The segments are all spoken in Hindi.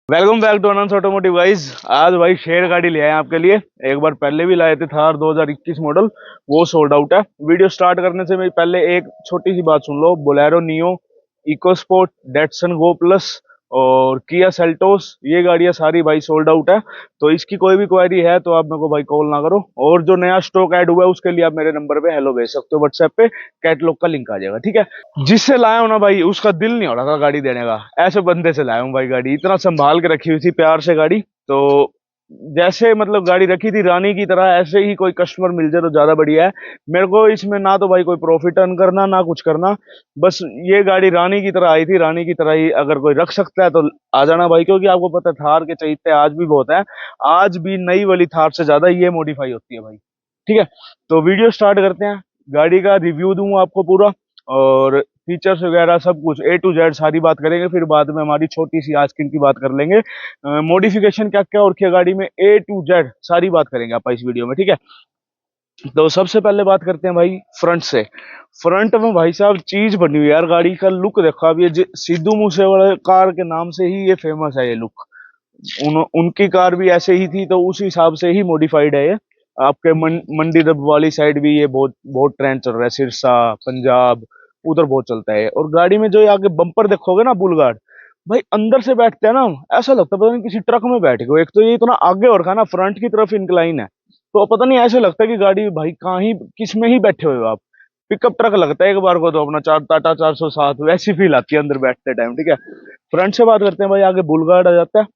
Welcome back to Anant automotive guys. आज भाई शेयर गाड़ी ले आए हैं आपके लिए। एक बार पहले भी लाए थे थार 2021 मॉडल, वो सोल्ड आउट है। वीडियो स्टार्ट करने से मैं पहले एक छोटी सी बात सुन लो। Bolero Neo, EcoSport, Datsun Go Plus और किया सेल्टोस, ये गाड़ियां सारी भाई सोल्ड आउट है। तो इसकी कोई भी क्वेरी है तो आप मेरे को भाई कॉल ना करो, और जो नया स्टॉक ऐड हुआ है उसके लिए आप मेरे नंबर पे हेलो भेज सकते हो व्हाट्सएप पे। कैटलॉग का लिंक आ जाएगा, ठीक है। जिससे लाया हूं ना भाई, उसका दिल नहीं हो रहा था गाड़ी देने का। ऐसे बंदे से लाया हूं भाई गाड़ी, इतना संभाल के रखी हुई थी प्यार से गाड़ी। तो जैसे मतलब गाड़ी रखी थी रानी की तरह, ऐसे ही कोई कस्टमर मिल जाए तो ज्यादा बढ़िया है। मेरे को इसमें ना तो भाई कोई प्रॉफिट अर्न करना ना कुछ करना, बस ये गाड़ी रानी की तरह आई थी, रानी की तरह ही अगर कोई रख सकता है तो आ जाना भाई। क्योंकि आपको पता है थार के चहीते आज भी बहुत है। आज भी नई वाली थार से ज्यादा ये मॉडिफाई होती है भाई, ठीक है। तो वीडियो स्टार्ट करते हैं। गाड़ी का रिव्यू दूंगा आपको पूरा, और फीचर्स वगैरह सब कुछ ए टू जेड सारी बात करेंगे। फिर बाद में हमारी छोटी सी आस्किंग की बात कर लेंगे, मॉडिफिकेशन क्या क्या और क्या गाड़ी में, ए टू जेड सारी बात करेंगे आप इस वीडियो में, ठीक है। तो सबसे पहले बात करते हैं भाई फ्रंट से। फ्रंट में भाई साहब चीज बनी हुई है यार, गाड़ी का लुक देखो। अब ये सिद्धू मूसेवाला कार के नाम से ही ये फेमस है ये लुक। उनकी कार भी ऐसे ही थी, तो उस हिसाब से ही मॉडिफाइड है ये। आपके मंडी दब वाली साइड भी ये बहुत बहुत ट्रेंड चल रहा है, सिरसा पंजाब उधर बहुत चलता है। और गाड़ी में जो ये आगे बम्पर देखोगे ना बुलगार्ड, भाई अंदर से बैठते हैं ना, ऐसा लगता है पता नहीं किसी ट्रक में बैठ गए। एक तो ये इतना आगे और ना फ्रंट की तरफ इंक्लाइन है, तो पता नहीं ऐसे लगता है कि गाड़ी भाई कहाँ ही किस में ही बैठे हुए हो आप। पिकअप ट्रक लगता है एक बार को तो अपना चार टाटा 407 वैसी फील आती है अंदर बैठते टाइम, ठीक है। फ्रंट से बात करते हैं भाई, आगे बुलगार्ड आ जाता है।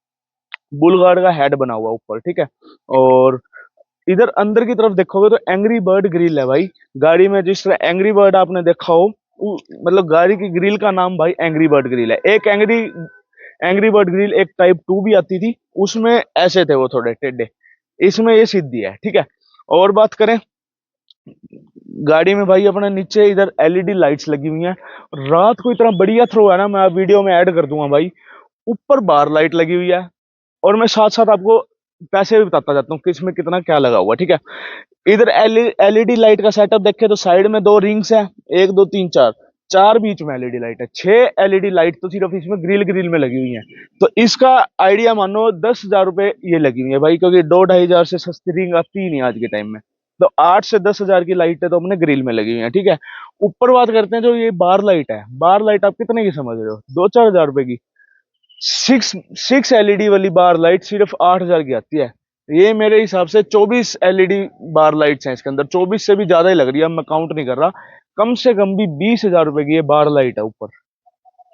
बुलगार्ड का हेड बना हुआ ऊपर, ठीक है। और इधर अंदर की तरफ देखोगे तो एंग्री बर्ड ग्रिल है भाई। गाड़ी में जिस तरह एंग्री बर्ड आपने देखा हो, मतलब गाड़ी की ग्रिल का नाम भाई एंग्री बर्ड ग्रिल है। एक एंग्री एंग्री बर्ड ग्रिल एक टाइप 2 भी आती थी, उसमें ऐसे थे वो थोड़े टेढ़े, इसमें ये सीधी है, ठीक है। और बात करें गाड़ी में भाई, अपने नीचे इधर एलईडी लाइट्स लगी हुई हैं। रात को इतना बढ़िया थ्रो है ना, मैं वीडियो में ऐड कर दूंगा भाई। ऊपर बार लाइट लगी हुई है, और मैं साथ साथ आपको पैसे भी बताता जाता हूँ कि इसमें कितना क्या लगा हुआ, ठीक है। इधर एलईडी लाइट का सेटअप देखे तो साइड में दो रिंग्स है, एक दो तीन चार, चार बीच में एलईडी लाइट है। 6 एलईडी लाइट तो सिर्फ इसमें ग्रिल ग्रिल में लगी हुई है। तो इसका आइडिया मानो 10,000 रुपए ये लगी हुई है भाई, क्योंकि 2-2,500 से सस्ती रिंग आती ही नहीं आज के टाइम में। तो 8 से 10 हजार की लाइट है तो अपने ग्रिल में लगी हुई है, ठीक है। ऊपर बात करते हैं, जो ये बार लाइट है, बार लाइट आप कितने की समझ रहे हो? 2-4 हजार रुपए की। सिक्स सिक्स एलईडी वाली बार लाइट सिर्फ 8 हजार की आती है। ये मेरे हिसाब से 24 एलईडी बार लाइट्स हैं इसके अंदर, 24 से भी ज्यादा ही लग रही है, अब मैं काउंट नहीं कर रहा। कम से कम भी 20,000 रुपए की ये बार लाइट है ऊपर।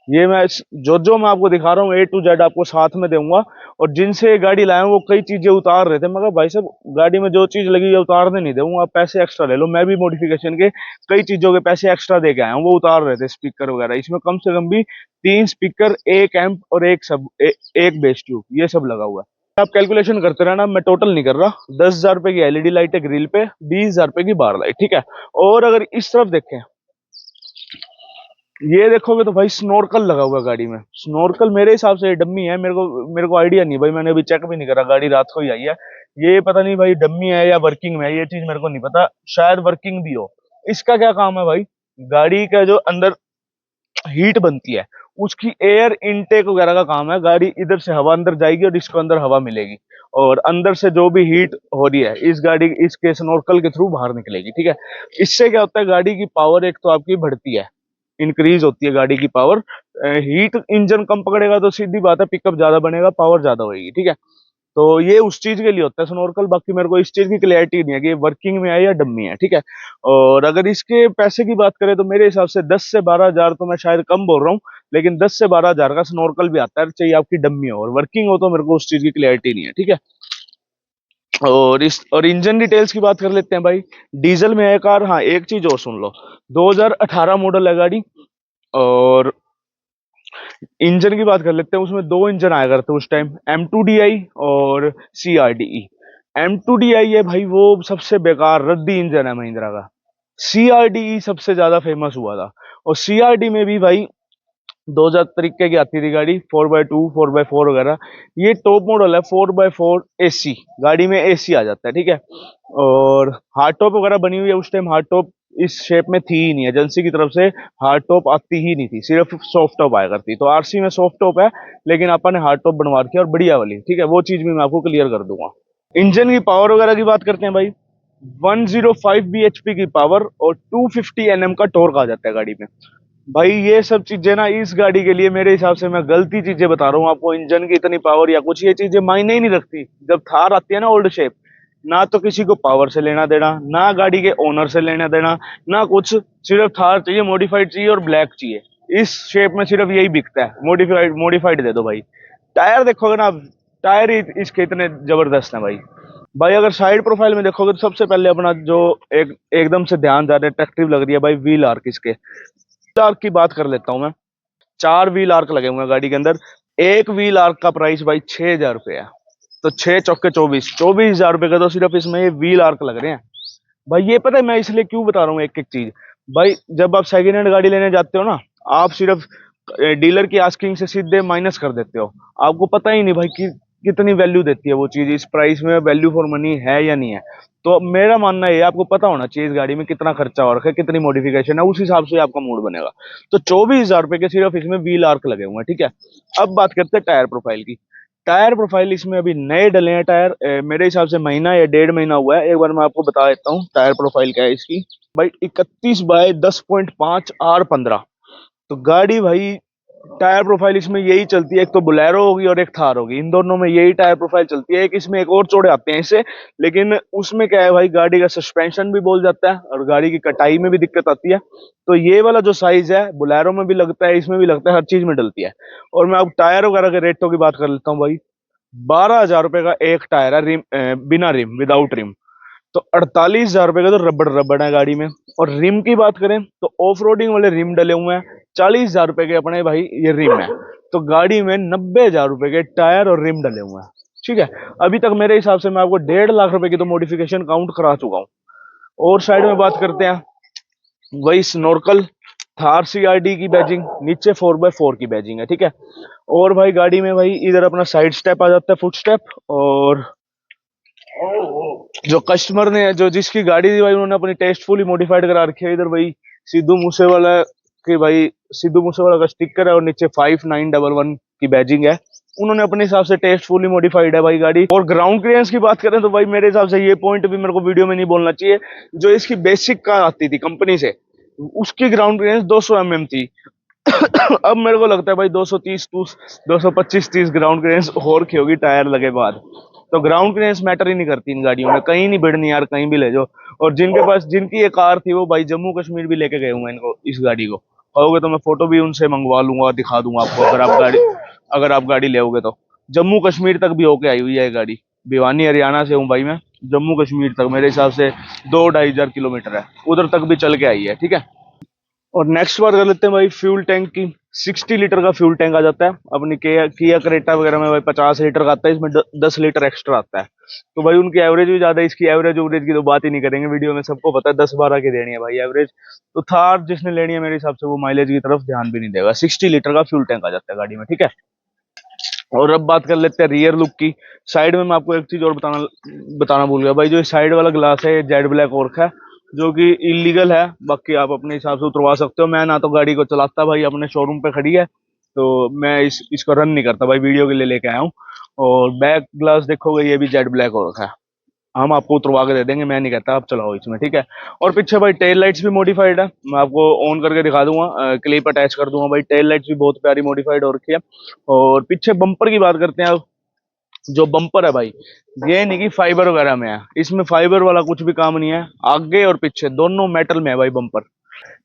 ये मैं जो मैं आपको दिखा रहा हूँ ए टू जेड आपको साथ में दूंगा। और जिनसे ये गाड़ी लाया हूँ वो कई चीजें उतार रहे थे, मगर भाई साहब गाड़ी में जो चीज लगी है उतारने नहीं दूंगा, आप पैसे एक्स्ट्रा ले लो। मैं भी मॉडिफिकेशन के कई चीजों के पैसे एक्स्ट्रा दे के आया हूँ, वो उतार रहे थे। स्पीकर वगैरह इसमें कम से कम भी 3 स्पीकर, एक एम्प और एक बेस ट्यूब, ये सब लगा हुआ है। आप कैलकुलेशन करते रहना, मैं टोटल नहीं कर रहा। 10,000 रुपए की एलईडी लाइट है ग्रिल पे, 20,000 रुपए की बार लाइट, ठीक है। और अगर इस तरफ देखें, ये देखोगे तो भाई स्नोरकल लगा हुआ है गाड़ी में। स्नोरकल मेरे हिसाब से डम्मी है, मेरे को आइडिया नहीं भाई, मैंने अभी चेक भी नहीं करा, गाड़ी रात को ही आई है। ये पता नहीं भाई डम्मी है या वर्किंग में है, ये चीज मेरे को नहीं पता, शायद वर्किंग भी हो। इसका क्या काम है भाई, गाड़ी का जो अंदर हीट बनती है उसकी एयर इनटेक वगैरह का काम है। गाड़ी इधर से हवा अंदर जाएगी और इसको अंदर हवा मिलेगी, और अंदर से जो भी हीट हो रही है इस गाड़ी इसके स्नोरकल के थ्रू बाहर निकलेगी, ठीक है। इससे क्या होता है, गाड़ी की पावर एक तो आपकी बढ़ती है, इंक्रीज होती है गाड़ी की पावर। हीट इंजन कम पकड़ेगा तो सीधी बात है पिकअप ज्यादा बनेगा, पावर ज्यादा होगी, ठीक है। तो ये उस चीज के लिए होता है स्नोरकल। बाकी मेरे को इस चीज की क्लैरिटी नहीं है कि ये वर्किंग में है या डम्मी है, ठीक है। और अगर इसके पैसे की बात करें तो मेरे हिसाब से 10 से 12 हजार, तो मैं शायद कम बोल रहा हूँ, लेकिन 10 से 12 हजार का स्नोरकल भी आता है, चाहिए आपकी डम्मी हो और वर्किंग हो, तो मेरे को उस चीज की क्लैरिटी नहीं है, ठीक है। और इंजन डिटेल्स की बात कर लेते हैं भाई। डीजल में है कार, हाँ एक चीज और सुन लो, 2018 मॉडल है गाड़ी। और इंजन की बात कर लेते हैं, उसमें दो इंजन आया करते उस टाइम, M2DI और CRDE। M2DI है भाई वो सबसे बेकार रद्दी इंजन है महिंद्रा का। CRDE सबसे ज्यादा फेमस हुआ था। और CRD में भी भाई 2000 तरीके की आती थी गाड़ी, 4x2 4x4 वगैरह। ये टॉप मॉडल है 4x4 AC, गाड़ी में AC आ जाता है, ठीक है। और हार्ड टॉप वगैरह बनी हुई है उस टाइम, हार्ड टॉप इस शेप में थी ही नहीं, एजेंसी की तरफ से हार्ड टॉप आती ही नहीं थी, सिर्फ सॉफ्ट टॉप आया करती। तो आरसी में सॉफ्ट टॉप है, लेकिन अपन ने हार्ड टॉप बनवा रखी है और बढ़िया वाली, ठीक है, वो चीज भी मैं आपको क्लियर कर दूंगा। इंजन की पावर वगैरह की बात करते हैं भाई, 105 bhp की पावर और 250 Nm का टॉर्क आ जाता है गाड़ी में। भाई ये सब चीजें ना इस गाड़ी के लिए मेरे हिसाब से मैं गलती चीजें बता रहा हूँ आपको, इंजन की इतनी पावर या कुछ ये चीजें मायने ही नहीं रखती। जब थार आती है ना ओल्ड शेप, ना तो किसी को पावर से लेना देना, ना गाड़ी के ओनर से लेना देना, ना कुछ, सिर्फ थार चाहिए, मॉडिफाइड चाहिए और ब्लैक चाहिए। इस शेप में सिर्फ यही बिकता है, मॉडिफाइड मॉडिफाइड दे दो भाई। टायर देखोगे ना, टायर ही इसके इतने जबरदस्त हैं भाई। भाई अगर साइड प्रोफाइल में देखोगे तो सबसे पहले अपना जो एकदम से ध्यान जा रहा है, अट्रैक्टिव लग रही है भाई, व्हील आर्क। इसके व्हील आर्क की बात कर लेता हूं मैं। 4 व्हील आर्क लगे हुए हैं गाड़ी के अंदर। एक व्हील आर्क का प्राइस भाई 6,000 रुपये है। तो 6 चौके 24,000 रुपये का तो सिर्फ इसमें ये व्हील आर्क लग रहे हैं। भाई ये पता है मैं इसलिए क्यों बता रहा हूँ एक एक चीज। भाई जब आप सेकेंड हैंड गाड़ी लेने जाते हो ना, आप सिर्फ डीलर की आस्किंग से सीधे माइनस कर देते हो। आपको पता ही नहीं भाई कि कितनी वैल्यू देती है वो चीज, इस प्राइस में वैल्यू फॉर मनी है या नहीं है। तो मेरा मानना है आपको पता होना चाहिए इस गाड़ी में कितना खर्चा हो रखा है, कितनी मॉडिफिकेशन है, उस हिसाब से आपका मूड बनेगा। तो 24,000 रुपये के सिर्फ इसमें व्हील आर्क लगे हुए हैं, ठीक है। अब बात करते हैं टायर प्रोफाइल की। टायर प्रोफाइल इसमें अभी नए डले हैं टायर, मेरे हिसाब से महीना या 1.5 महीना हुआ है। एक बार मैं आपको बता देता हूँ टायर प्रोफाइल क्या है इसकी। भाई 31/10.5 R15। तो गाड़ी भाई टायर प्रोफाइल इसमें यही चलती है, एक तो बोलेरो होगी और एक थार होगी, इन दोनों में यही टायर प्रोफाइल चलती है। एक इसमें एक और चौड़े आते हैं इससे, लेकिन उसमें क्या है भाई, गाड़ी का सस्पेंशन भी बोल जाता है और गाड़ी की कटाई में भी दिक्कत आती है। तो ये वाला जो साइज है बोलेरो में भी लगता है, इसमें भी लगता है, हर चीज में डलती है। और मैं अब टायर वगैरह के रेटों की बात कर लेता हूँ भाई। 12,000 रुपये का एक टायर है, रिम बिना रिम, विदाउट रिम। तो 48,000 रुपये का तो रबड़ रबड़ है गाड़ी में। और रिम की बात करें तो ऑफ रोडिंग वाले रिम डले हुए हैं, 40,000 रुपये के अपने भाई ये रिम है। तो गाड़ी में 90,000 रुपये के टायर और रिम डले हुए हैं, ठीक है। अभी तक मेरे हिसाब से मैं आपको 1.5 लाख रुपए की तो मॉडिफिकेशन काउंट करा चुका हूँ। और साइड में बात करते हैं, वही स्नॉर्कल थार सीआरडी की बैजिंग, नीचे 4x4 की बैजिंग है, ठीक है। और भाई गाड़ी में भाई इधर अपना साइड स्टेप आ जाता है, फुट स्टेप। और जो कस्टमर ने, जो जिसकी गाड़ी थी भाई, उन्होंने अपनी टेस्टफुली मॉडिफाइड करा रखी है। इधर भाई सिद्धू मूसेवाला के, भाई सिद्धू मूसेवाला का स्टिकर है और नीचे 5911 की बैजिंग है। उन्होंने अपने हिसाब से टेस्टफुली मॉडिफाइड है भाई गाड़ी। और ग्राउंड क्लियरेंस की बात करें तो भाई मेरे हिसाब से ये पॉइंट भी मेरे को वीडियो में नहीं बोलना चाहिए। जो इसकी बेसिक कार आती थी कंपनी से, उसकी ग्राउंड क्लियरेंस 200 mm थी। अब मेरे को लगता है भाई 230 225-30 ग्राउंड क्लियरेंस और की होगी टायर लगे बाद। तो ग्राउंड क्लियरेंस मैटर ही नहीं करती इन गाड़ियों में, कहीं नहीं भिड़नी यार, कहीं भी ले जाओ। और जिनके पास, जिनकी ये कार थी, वो भाई जम्मू कश्मीर भी लेके गए हुए हैं इनको, इस गाड़ी को। कहोगे तो मैं फोटो भी उनसे मंगवा लूंगा, दिखा दूंगा आपको, अगर आप गाड़ी ले तो। जम्मू कश्मीर तक भी होके आई हुई है ये गाड़ी। भिवानी हरियाणा से हूँ भाई मैं, जम्मू कश्मीर तक मेरे हिसाब से 2-2.5 हजार किलोमीटर है, उधर तक भी चल के आई है, ठीक है। और नेक्स्ट बात कर लेते हैं भाई फ्यूल टैंक की। 60 लीटर का फ्यूल टैंक आ जाता है अपनी किया क्रेटा वगैरह में भाई। 50 लीटर का आता है, इसमें 10 लीटर एक्स्ट्रा आता है। तो भाई उनकी एवरेज भी ज्यादा है, इसकी एवरेज उवरेज की तो बात ही नहीं करेंगे, वीडियो में सबको पता है 10-12 की देनी है भाई एवरेज। तो थार जिसने लेनी है मेरे हिसाब से वो माइलेज की तरफ ध्यान भी नहीं देगा। 60 लीटर का फ्यूल टैंक आ जाता है गाड़ी में, ठीक है। और अब बात कर लेते हैं रियर लुक की। साइड में मैं आपको एक चीज और बताना भूल गया भाई, जो साइड वाला ग्लास है जेड ब्लैक ऑर्क है, जो कि इलीगल है। बाकी आप अपने हिसाब से उतरवा सकते हो। मैं ना तो गाड़ी को चलाता भाई, अपने शोरूम पे खड़ी है, तो मैं इसको रन नहीं करता भाई, वीडियो के लिए लेके आया हूँ। और बैक ग्लास देखोगे ये भी जेड ब्लैक ऑर्क है, हम आपको उतरवा के दे देंगे, मैं नहीं कहता आप चलाओ इसमें, ठीक है। और पीछे भाई टेल लाइट्स भी मॉडिफाइड है, मैं आपको ऑन करके दिखा दूंगा, क्लिप अटैच कर दूंगा भाई। टेल लाइट्स भी बहुत प्यारी मॉडिफाइड हो रखी है। और पीछे बम्पर की बात करते हैं अब। जो बम्पर है भाई, ये नहीं कि फाइबर वगैरह में है, इसमें फाइबर वाला कुछ भी काम नहीं है। आगे और पीछे दोनों मेटल में है भाई बम्पर।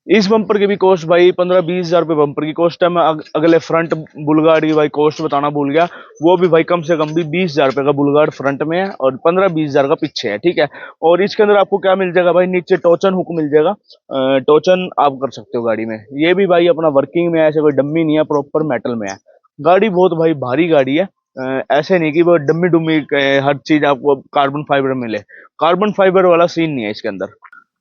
इस बम्पर की भी कॉस्ट भाई 15-20 हजार रुपये बम्पर की कॉस्ट है। मैं अगले फ्रंट बुलगार्ड की भाई कॉस्ट बताना भूल गया, वो भी भाई कम से कम भी 20 हजार रुपये का बुलगार्ड फ्रंट में है और 15-20 हजार का पीछे है, ठीक है। और इसके अंदर आपको क्या मिल जाएगा भाई, नीचे टोचन हुक मिल जाएगा, टोचन आप कर सकते हो गाड़ी में। ये भी भाई अपना वर्किंग में है, ऐसे कोई डम्मी नहीं है, प्रॉपर मेटल में है। गाड़ी बहुत भाई भारी गाड़ी है, ऐसे नहीं कि वो डम्मी डुम्मी हर चीज आपको कार्बन फाइबर मिले, कार्बन फाइबर वाला सीन नहीं है इसके अंदर।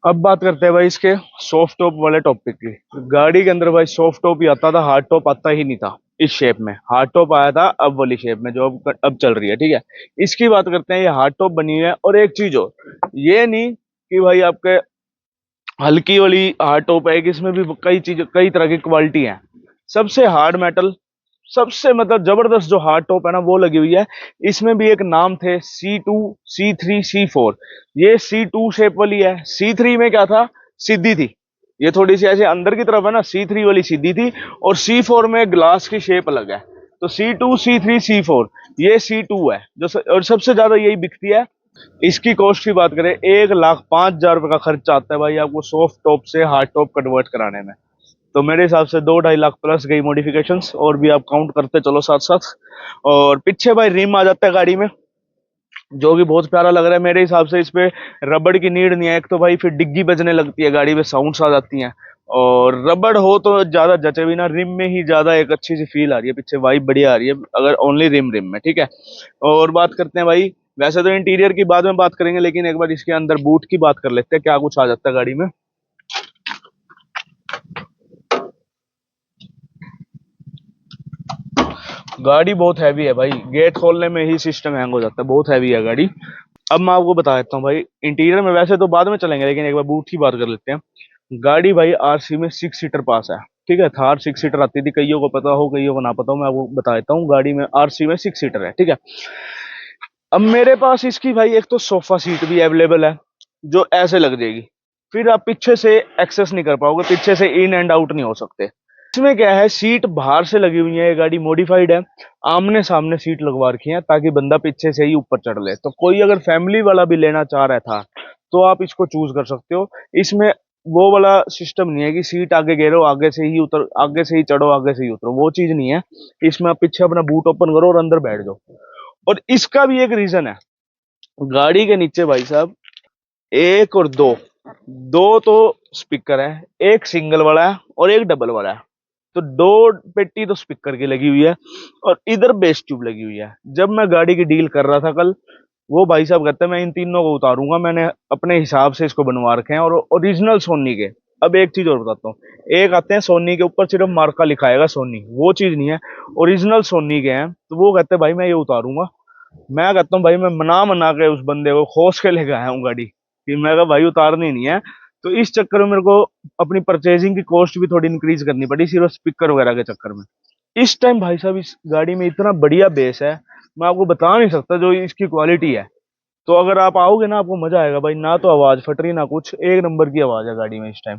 अब बात करते हैं भाई इसके सॉफ्ट टॉप वाले टॉपिक की। गाड़ी के अंदर भाई सॉफ्ट टॉप ही आता था, हार्ड टॉप आता ही नहीं था इस शेप में। हार्ड टॉप आया था अब वाली शेप में जो अब चल रही है, ठीक है। इसकी बात करते हैं, ये हार्ड टॉप बनी हुई है। और एक चीज हो, ये नहीं कि भाई आपके हल्की वाली हार्ड टॉप है कि इसमें भी कई चीज कई तरह की क्वालिटी है। सबसे हार्ड मेटल, सबसे मतलब जबरदस्त जो हार्ड टॉप है ना वो लगी हुई है। इसमें भी एक नाम थे C2, C3, C4। ये C2 शेप वाली है। C3 में क्या था, सीधी थी, ये थोड़ी सी ऐसे अंदर की तरफ है ना, C3 वाली सीधी थी। और C4 में ग्लास की शेप अलग है। तो C2, C3, C4, ये C2 है और सबसे ज्यादा यही बिकती है। इसकी कॉस्ट की बात करें, 1,05,000 रुपए का खर्च आता है भाई आपको सॉफ्ट टॉप से हार्ड टॉप कन्वर्ट कराने में। तो मेरे हिसाब से 2-2.5 लाख प्लस गई मॉडिफिकेशंस, और भी आप काउंट करते चलो साथ साथ। और पीछे भाई रिम आ जाता है गाड़ी में, जो कि बहुत प्यारा लग रहा है मेरे हिसाब से। इस पे रबड़ की नीड नहीं है, एक तो भाई फिर डिग्गी बजने लगती है गाड़ी में, साउंड्स आ जाती हैं। और रबड़ हो तो ज्यादा जचे भी ना, रिम में ही ज्यादा एक अच्छी सी फील आ रही है, पीछे वाइब बढ़िया आ रही है अगर ओनली रिम रिम में, ठीक है। और बात करते हैं भाई, वैसे तो इंटीरियर की बाद में बात करेंगे, लेकिन एक बार इसके अंदर बूट की बात कर लेते हैं, क्या कुछ आ जाता है गाड़ी में। गाड़ी बहुत हैवी है भाई, गेट खोलने में ही सिस्टम हैंग हो जाता है, बहुत हैवी है गाड़ी। अब मैं आपको बता देता हूँ भाई, इंटीरियर में वैसे तो बाद में चलेंगे, लेकिन एक बार बूट की बात कर लेते हैं। गाड़ी भाई आरसी में 6 सीटर पास है, ठीक है। थार 6 सीटर आती थी, कईयों को पता हो कईयों को ना पता हो, मैं आपको बता देता हूँ, गाड़ी में आरसी में 6 सीटर है, ठीक है। अब मेरे पास इसकी भाई एक तो सोफा सीट भी अवेलेबल है, जो ऐसे लग जाएगी, फिर आप पीछे से एक्सेस नहीं कर पाओगे, पीछे से इन एंड आउट नहीं हो सकते। इसमें क्या है, सीट बाहर से लगी हुई है, ये गाड़ी मॉडिफाइड है। आमने सामने सीट लगवा रखी है ताकि बंदा पीछे से ही ऊपर चढ़ ले। तो कोई अगर फैमिली वाला भी लेना चाह रहा था तो आप इसको चूज कर सकते हो। इसमें वो वाला सिस्टम नहीं है कि सीट आगे गिरो आगे से ही उतर, आगे से ही चढ़ो आगे से ही उतरो, वो चीज नहीं है। इसमें आप पीछे अपना बूट ओपन करो और अंदर बैठ जाओ। और इसका भी एक रीजन है, गाड़ी के नीचे भाई साहब एक और दो, दो तो स्पीकर है, एक सिंगल वाला है और एक डबल वाला है। तो दो पेटी तो स्पीकर की लगी हुई है, और इधर बेस ट्यूब लगी हुई है। जब मैं गाड़ी की डील कर रहा था कल, वो भाई साहब कहते हैं मैं इन तीनों को उतारूंगा, मैंने अपने हिसाब से इसको बनवा रखे हैं और ओरिजिनल सोनी के। अब एक चीज और बताता हूँ, एक आते हैं सोनी के ऊपर सिर्फ मार्का लिखाएगा सोनी, वो चीज नहीं है, ओरिजिनल सोनी के हैं। तो वो कहते हैं भाई मैं ये उतारूंगा। मैं कहता हूँ भाई मैं मना मना के उस बंदे को खोस के लेके आया हूँ गाड़ी, कि मैं कहा भाई उतारनी नहीं है। तो इस चक्कर में मेरे को अपनी परचेजिंग की कॉस्ट भी थोड़ी इंक्रीज करनी पड़ी, सिर्फ स्पीकर वगैरह के चक्कर में। इस टाइम भाई साहब इस गाड़ी में इतना बढ़िया बेस है, मैं आपको बता नहीं सकता जो इसकी क्वालिटी है। तो अगर आप आओगे ना आपको मजा आएगा भाई, ना तो आवाज फट रही ना कुछ, एक नंबर की आवाज है गाड़ी में इस टाइम।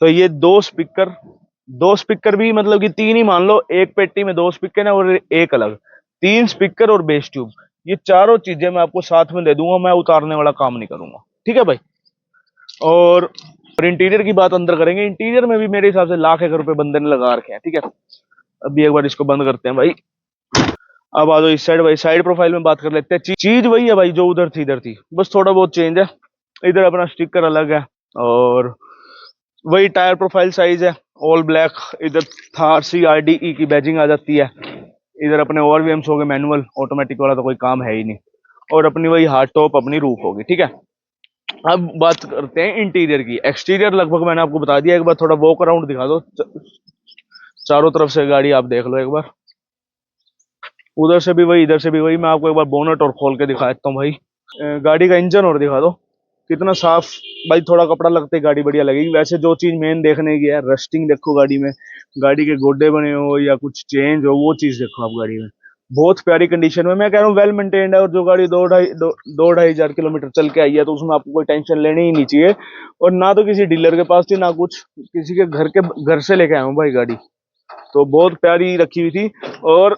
तो ये दो स्पीकर भी मतलब कि तीन ही मान लो, एक पेटी में दो स्पीकर है और एक अलग, तीन स्पीकर और बेस ट्यूब, ये चारों चीजें मैं आपको साथ में दे दूंगा, मैं उतारने वाला काम नहीं करूंगा, ठीक है भाई। और इंटीरियर की बात अंदर करेंगे, इंटीरियर में भी मेरे हिसाब से लाख एक रुपए बंदे ने लगा रखे हैं, ठीक है। अभी एक बार इसको बंद करते हैं भाई। अब आ जाओ इस साइड भाई, साइड प्रोफाइल में बात कर लेते हैं। चीज वही है भाई जो उधर थी इधर थी, बस थोड़ा बहुत चेंज है। इधर अपना स्टिकर अलग है, और वही टायर प्रोफाइल साइज है, ऑल ब्लैक। इधर थार CRDE की बैजिंग आ जाती है। इधर अपने और भी हो गए मैनुअल, ऑटोमेटिक वाला तो कोई काम है ही नहीं। और अपनी वही हार्ड टॉप अपनी रूफ होगी, ठीक है। अब बात करते हैं इंटीरियर की। एक्सटीरियर लगभग मैंने आपको बता दिया, एक बार थोड़ा वॉक अराउंड दिखा दो, चारों तरफ से गाड़ी आप देख लो एक बार, उधर से भी वही इधर से भी वही। मैं आपको एक बार बोनट और खोल के दिखा देता हूँ भाई। गाड़ी का इंजन और दिखा दो कितना साफ। भाई थोड़ा कपड़ा लगते गाड़ी बढ़िया लगेगी। वैसे जो चीज मेन देखने की है, रस्टिंग देखो गाड़ी में, गाड़ी के गोड्डे बने हो या कुछ चेंज हो, वो चीज देखो आप गाड़ी में, बहुत प्यारी कंडीशन में। मैं कह रहा हूँ वेल मेंटेन्ड है। और जो गाड़ी 2-2.5 हजार किलोमीटर चल के आई है, तो उसमें आपको कोई टेंशन लेनी ही नहीं चाहिए। और ना तो किसी डीलर के पास थी ना कुछ, किसी के घर से लेके आया हूँ भाई गाड़ी। तो बहुत प्यारी रखी हुई थी। और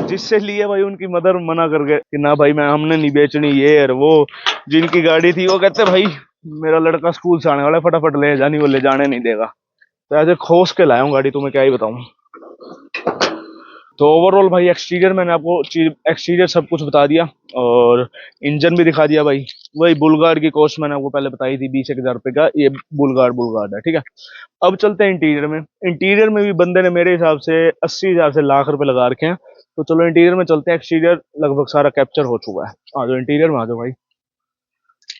जिससे लिए भाई उनकी मदर मना कर गए कि ना भाई मैं हमने नहीं बेचनी ये और वो। जिनकी गाड़ी थी वो कहते भाई मेरा लड़का स्कूल से आने वाला है, फटाफट ले जानी, वो ले जाने नहीं देगा। तो ऐसे खोस के लाया हूँ गाड़ी, तुम्हें क्या ही बताऊं। तो ओवरऑल भाई एक्सटीरियर मैंने आपको चीज एक्सटीरियर सब कुछ बता दिया, और इंजन भी दिखा दिया भाई। वही बुलगार्ड की कॉस्ट मैंने आपको पहले बताई थी, 20-1 हजार रुपए का ये बुलगार्ड है, ठीक है। अब चलते हैं इंटीरियर में। इंटीरियर में भी बंदे ने मेरे हिसाब से 80 हजार से लाख रुपए लगा रखे हैं। तो चलो इंटीरियर में चलते हैं। एक्सटीरियर लगभग सारा कैप्चर हो चुका है, आ जाओ इंटीरियर में आ जाओ भाई।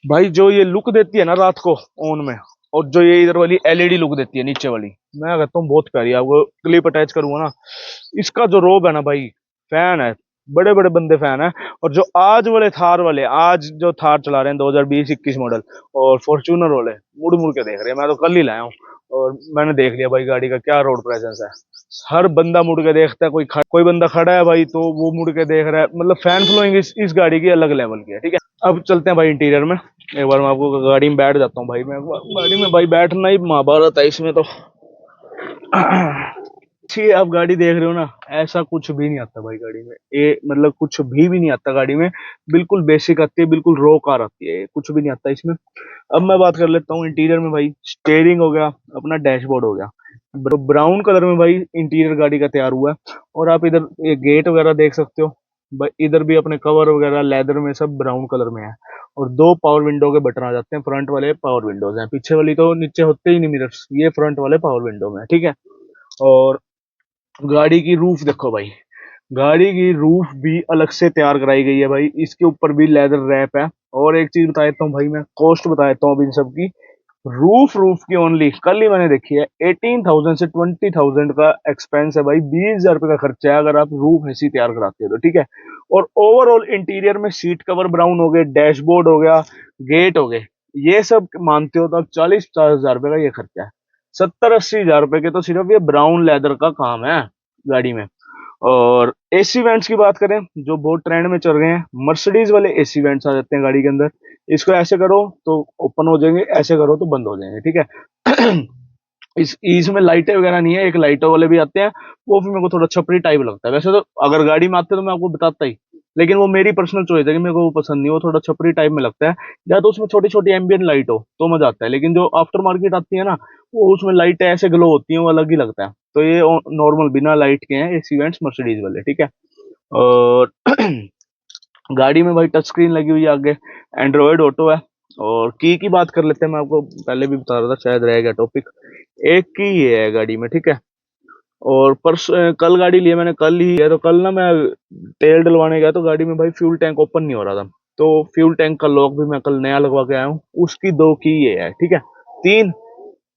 भाई जो ये लुक देती है ना रात को ऑन में, और जो ये इधर वाली LED लुक देती है नीचे वाली, मैं कहता हूँ बहुत प्यारी है। आपको क्लिप अटैच करूंगा ना, इसका जो रोब है ना भाई, फैन है। बड़े बड़े बंदे फैन है। और जो आज वाले थार वाले, आज जो थार चला रहे हैं 2020-21 मॉडल, और फॉर्च्यूनर वाले मुड़ मुड़ के देख रहे हैं। मैं तो कल ही लाया हूँ और मैंने देख लिया भाई गाड़ी का क्या रोड प्रेजेंस है। हर बंदा मुड़ के देखता है, कोई बंदा खड़ा है भाई तो वो मुड़ के देख रहा है। मतलब फैन फॉलोइंग इस गाड़ी की अलग लेवल की है, ठीक है। अब चलते हैं भाई इंटीरियर में। एक बार मैं आपको गाड़ी में बैठ जाता हूँ भाई। मैं गाड़ी में भाई बैठना ही महाभारत है इसमें तो। ठीक, आप गाड़ी देख रहे हो ना, ऐसा कुछ भी नहीं आता भाई गाड़ी में। ये मतलब कुछ भी नहीं आता गाड़ी में। बिल्कुल बेसिक आती है, बिल्कुल रो कार आती है, कुछ भी नहीं आता इसमें। अब मैं बात कर लेता हूँ इंटीरियर में भाई। स्टेयरिंग हो गया, अपना डैशबोर्ड हो गया, ब्राउन कलर में भाई इंटीरियर गाड़ी का तैयार हुआ है। और आप इधर ये गेट वगैरह देख सकते हो भाई, इधर भी अपने कवर वगैरह लेदर में सब ब्राउन कलर में है। और दो पावर विंडो के बटन आ जाते हैं, फ्रंट वाले पावर विंडोज हैं, पीछे वाली तो नीचे होते ही नहीं मिरर्स, ये फ्रंट वाले पावर विंडो में है, ठीक है। और गाड़ी की रूफ देखो भाई, गाड़ी की रूफ भी अलग से तैयार कराई गई है भाई, इसके ऊपर भी लेदर रैप है। और एक चीज बता देता हूँ भाई, मैं कॉस्ट बता देता हूँ अब इन सब की। रूफ की ओनली कल ही मैंने देखी है, 18,000 से 20,000 का एक्सपेंस है भाई, 20,000 रुपए का खर्चा है अगर आप रूफ ऐसी तैयार कराते हो तो, ठीक है। और ओवरऑल इंटीरियर में सीट कवर ब्राउन हो गए, डैशबोर्ड हो गया, गेट हो गए, ये सब मानते हो तो अब 40-50 हजार रुपए का ये खर्चा है। 70-80 हजार रुपए के तो सिर्फ ये ब्राउन लेदर का काम है गाड़ी में। और एसी वेंट्स की बात करें जो बहुत ट्रेंड में चल रहे हैं, मर्सिडीज वाले एसी वेंट्स आ जाते हैं गाड़ी के अंदर। इसको ऐसे करो तो ओपन हो जाएंगे, ऐसे करो तो बंद हो जाएंगे, ठीक है। इसमें लाइटें वगैरह नहीं है, एक लाइटों वाले भी आते हैं, वो भी मेरे को थोड़ा छपरी टाइप लगता है। वैसे तो अगर गाड़ी में आते तो मैं आपको बताता ही, लेकिन वो मेरी पर्सनल चॉइस है कि मेरे को वो पसंद नहीं, वो थोड़ा छपरी टाइप में लगता है। या तो उसमें छोटी छोटी एम्बियंट लाइट हो तो मजा आता है, लेकिन जो आफ्टर मार्केट आती है ना, वो उसमें लाइटें ऐसे ग्लो होती हैं, वो अलग ही लगता है। तो ये नॉर्मल बिना लाइट के हैं एसी वेंट्स मर्सिडीज वाले, ठीक है। और गाड़ी में भाई टच स्क्रीन लगी हुई है आगे, एंड्रॉयड ऑटो है। और की बात कर लेते हैं, मैं आपको पहले भी बता रहा था, शायद रह गया टॉपिक। एक की ये है गाड़ी में, ठीक है। और कल गाड़ी ली है मैंने, कल ही है तो कल ना मैं तेल डलवाने गया तो गाड़ी में भाई फ्यूल टैंक ओपन नहीं हो रहा था। तो फ्यूल टैंक का लॉक भी मैं कल नया लगवा के आया हूँ, उसकी दो की ये है, ठीक है। तीन।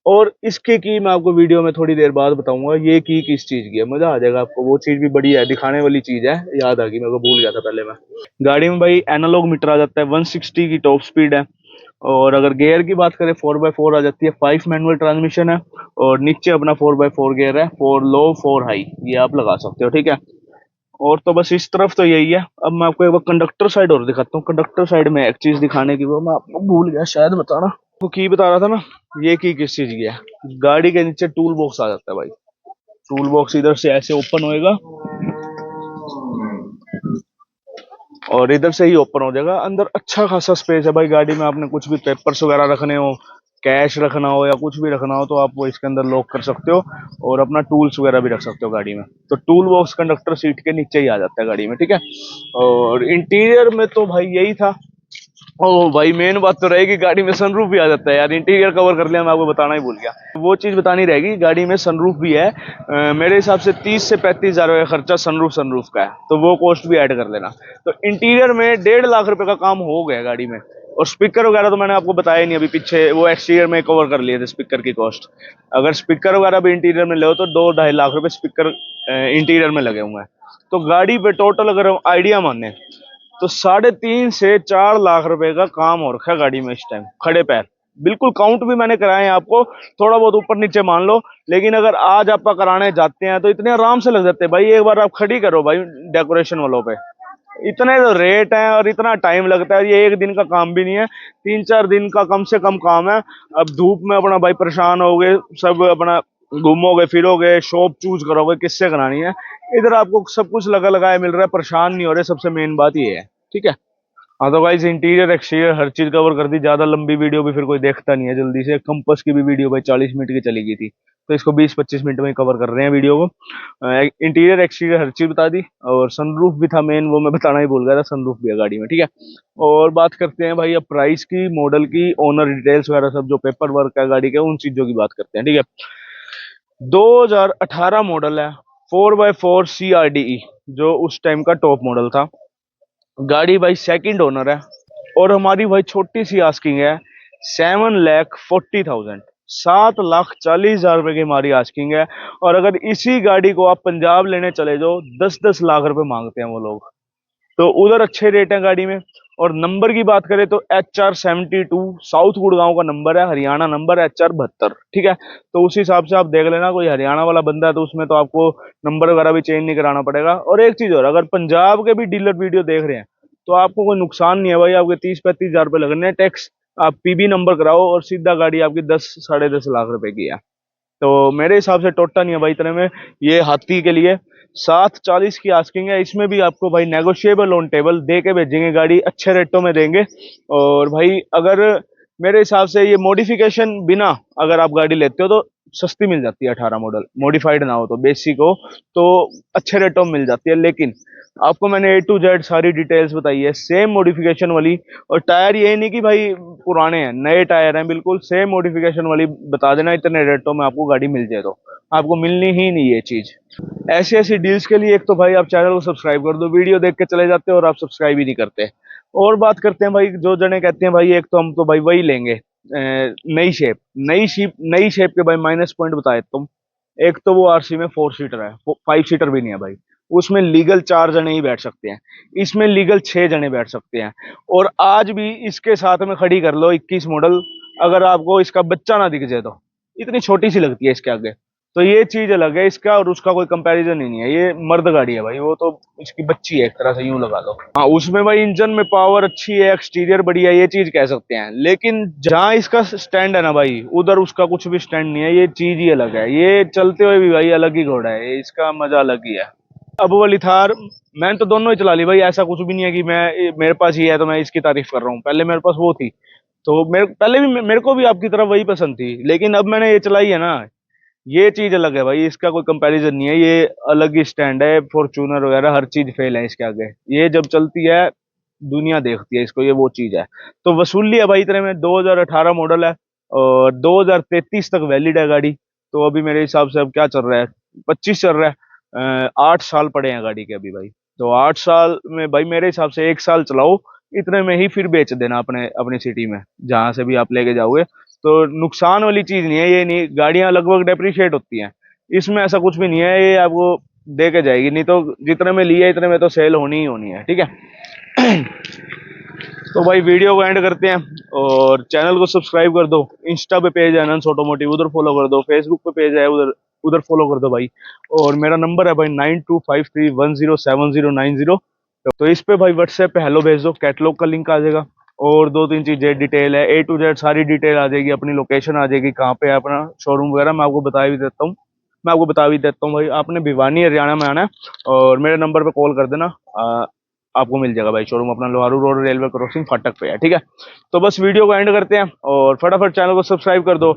और इसके की मैं आपको वीडियो में थोड़ी देर बाद बताऊंगा ये की किस चीज की है, मजा आ जाएगा आपको। वो चीज भी बड़ी है, दिखाने वाली चीज है, याद आ गई मेरे को, भूल गया था पहले मैं। गाड़ी में भाई एनालॉग मीटर आ जाता है, 160 की टॉप स्पीड है। और अगर गियर की बात करें 4x4 आ जाती है, 5 मैनुअल ट्रांसमिशन है। और नीचे अपना 4x4 गियर है, 4 लो 4 हाई, ये आप लगा सकते हो, ठीक है। और तो बस इस तरफ तो यही है। अब मैं आपको एक बार कंडक्टर साइड और दिखाता हूँ। कंडक्टर साइड में एक चीज दिखाने की, वो मैं आपको भूल गया शायद बताना। वो की बता रहा था ना, ये की किस चीज की है। गाड़ी के नीचे टूल बॉक्स आ जाता है भाई। टूल बॉक्स इधर से ऐसे ओपन होएगा और इधर से ही ओपन हो जाएगा। अंदर अच्छा खासा स्पेस है भाई गाड़ी में, आपने कुछ भी पेपर्स वगैरह रखने हो, कैश रखना हो या कुछ भी रखना हो तो आप वो इसके अंदर लॉक कर सकते हो। और अपना टूल्स वगैरह भी रख सकते हो गाड़ी में। तो टूल बॉक्स कंडक्टर सीट के नीचे ही आ जाता है गाड़ी में, ठीक है। और इंटीरियर में तो भाई यही था। ओ भाई मेन बात तो रहेगी, गाड़ी में सनरूफ भी आ जाता है यार। इंटीरियर कवर कर लिया, मैं आपको बताना ही भूल गया। वो चीज बतानी रहेगी, गाड़ी में सनरूफ भी है। मेरे हिसाब से 30 से 35 हजार का खर्चा सनरूफ का है, तो वो कॉस्ट भी ऐड कर लेना। तो इंटीरियर में 1.5 लाख रुपए का काम हो गया गाड़ी में। और स्पीकर वगैरह तो मैंने आपको बताया नहीं, अभी पीछे वो एक्सटीरियर में कवर कर लिए थे स्पीकर की कॉस्ट। अगर स्पीकर वगैरह भी इंटीरियर में ले तो 2-2.5 लाख रुपए स्पीकर इंटीरियर में लगे हुए हैं। तो गाड़ी पे टोटल अगर हम आइडिया माने तो 3.5 से 4 लाख रुपए का काम हो रखा है गाड़ी में इस टाइम खड़े पैर। बिल्कुल काउंट भी मैंने कराए हैं आपको, थोड़ा बहुत ऊपर नीचे मान लो। लेकिन अगर आज आप कराने जाते हैं तो इतने आराम से लग जाते हैं भाई। एक बार आप खड़ी करो भाई डेकोरेशन वालों पे, इतने तो रेट है और इतना टाइम लगता है। ये एक दिन का काम भी नहीं है, 3-4 दिन का कम से कम काम है। अब धूप में अपना भाई परेशान होगे, सब अपना घूमोगे फिरोगे, शॉप चूज करोगे किससे करानी है। इधर आपको सब कुछ लगा लगाया मिल रहा है, परेशान नहीं हो रहे, सबसे मेन बात ये है, ठीक है। हाँ तो गाइस इंटीरियर एक्सटीरियर हर चीज कवर कर दी। ज्यादा लंबी वीडियो भी फिर कोई देखता नहीं है जल्दी से। कंपस की भी वीडियो भाई 40 मिनट की चली गई थी, तो इसको 20-25 मिनट में कवर कर रहे हैं वीडियो को। इंटीरियर एक्सटीरियर हर चीज बता दी। और सनरूफ भी था मेन, वो मैं बताना ही भूल गया था, सनरूफ भी है गाड़ी में, ठीक है। और बात करते हैं भाई अब प्राइस की, मॉडल की, ओनर डिटेल्स वगैरह सब जो पेपर वर्क है गाड़ी के, उन चीजों की बात करते हैं, ठीक है। 2018 मॉडल है, 4x4 CRDE, जो उस टाइम का टॉप मॉडल था। गाड़ी भाई सेकंड ओनर है। और हमारी भाई छोटी सी आस्किंग है 7,40,000, 7,40,000 रुपए की हमारी आस्किंग है। और अगर इसी गाड़ी को आप पंजाब लेने चले जाओ 10-10 लाख रुपए मांगते हैं वो लोग। तो उधर अच्छे रेट है गाड़ी में। और नंबर की बात करें तो HR72 साउथ गुड़गांव का नंबर है, हरियाणा नंबर है HR72, ठीक है। तो उस हिसाब से आप देख लेना, कोई हरियाणा वाला बंदा है तो उसमें तो आपको नंबर वगैरह भी चेंज नहीं कराना पड़ेगा। और एक चीज और, अगर पंजाब के भी डीलर वीडियो देख रहे हैं तो आपको कोई नुकसान नहीं है भाई, आपके 30-35 हजार रुपये लगने हैं टैक्स। आप PB नंबर कराओ और सीधा गाड़ी आपकी 10-10.5 लाख रुपए की है। तो मेरे हिसाब से टोटा नहीं है भाई इतने में। ये हाथी के लिए 740 की आस्किंग है, इसमें भी आपको भाई नेगोशिएबल ऑन टेबल दे के भेजेंगे गाड़ी, अच्छे रेटों में देंगे। और भाई अगर मेरे हिसाब से ये मॉडिफिकेशन बिना अगर आप गाड़ी लेते हो तो सस्ती मिल जाती है, 18 मॉडल मॉडिफाइड ना हो तो बेसिक हो तो अच्छे रेटों में मिल जाती है। लेकिन आपको मैंने A to Z सारी डिटेल्स बताई है, सेम मॉडिफिकेशन वाली। और टायर ये नहीं कि भाई पुराने हैं, नए टायर हैं, बिल्कुल सेम मॉडिफिकेशन वाली बता देना, इतने रेटों में आपको गाड़ी मिल जाए तो आपको मिलनी ही नहीं ये चीज। ऐसी ऐसी डील्स के लिए एक तो भाई आप चैनल को सब्सक्राइब कर दो, वीडियो देख के चले जाते हो और आप सब्सक्राइब ही नहीं करते। और बात करते हैं भाई, जो जने कहते हैं भाई एक तो हम तो भाई वही लेंगे नई शेप, नई शेप के भाई माइनस पॉइंट बताए तुम। एक तो वो RC में 4 सीटर है, 5 सीटर भी नहीं है भाई। उसमें लीगल 4 जने ही बैठ सकते हैं, इसमें लीगल 6 जने बैठ सकते हैं। और आज भी इसके साथ में खड़ी कर लो 21 मॉडल, अगर आपको इसका बच्चा ना दिख जाए तो इतनी छोटी सी लगती है इसके आगे। तो ये चीज अलग है, इसका और उसका कोई कंपैरिजन ही नहीं है। ये मर्द गाड़ी है भाई, वो तो इसकी बच्ची है एक तरह से यूं लगा लो। हाँ उसमें भाई इंजन में पावर अच्छी है, एक्सटीरियर बढ़िया है, ये चीज कह सकते हैं। लेकिन जहाँ इसका स्टैंड है ना भाई, उधर उसका कुछ भी स्टैंड नहीं है, ये चीज ही अलग है। ये चलते हुए भी भाई अलग ही घोड़ा है, ये इसका मजा अलग ही है। अब वाली थार मैंने तो दोनों ही चला ली भाई, ऐसा कुछ भी नहीं है कि मैं मेरे पास ही है तो मैं इसकी तारीफ कर रहा हूँ। पहले मेरे पास वो थी तो मेरे पहले भी मेरे को भी आपकी तरफ वही पसंद थी, लेकिन अब मैंने ये चलाई है ना, ये चीज अलग है भाई, इसका कोई कंपैरिजन नहीं है। ये अलग ही स्टैंड है, फॉर्च्यूनर वगैरह हर चीज फेल है इसके आगे। ये जब चलती है दुनिया देखती है इसको, ये वो चीज है। तो वसूली है भाई इतने में, 2018 मॉडल है और 2033 तक वैलिड है गाड़ी। तो अभी मेरे हिसाब से अब क्या चल रहा है, 25 चल रहा है। 8 साल पड़े हैं गाड़ी के अभी भाई। तो 8 साल में भाई मेरे हिसाब से 1 साल चलाओ, इतने में ही फिर बेच देना अपने अपनी सिटी में जहां से भी आप लेके जाओगे। तो नुकसान वाली चीज नहीं है, ये नहीं गाड़ियां लगभग डेप्रिशिएट होती हैं, इसमें ऐसा कुछ भी नहीं है। ये आपको दे के जाएगी, नहीं तो जितने में लिए इतने में तो सेल होनी ही होनी है, ठीक है। तो भाई वीडियो को एंड करते हैं और चैनल को सब्सक्राइब कर दो। इंस्टा पे पेज है अनंस ऑटोमोटिव, उधर फॉलो कर दो। फेसबुक पे पेज है, उधर उधर फॉलो कर दो भाई। और मेरा नंबर है भाई 9253107090। तो इस पे भाई व्हाट्सएप पे हेलो भेज दो, कैटलॉग का लिंक आ जाएगा और 2-3 चीजें डिटेल है, A to Z सारी डिटेल आ जाएगी, अपनी लोकेशन आ जाएगी, कहाँ पे है अपना शोरूम वगैरह मैं आपको बता भी देता हूँ। भाई आपने भिवानी हरियाणा में आना है और मेरे नंबर पे कॉल कर देना। आपको मिल जाएगा भाई शोरूम, अपना लोहारू रोड रेलवे क्रॉसिंग फाटक पे है, ठीक है। तो बस वीडियो को एंड करते हैं और फटाफट चैनल को सब्सक्राइब कर दो।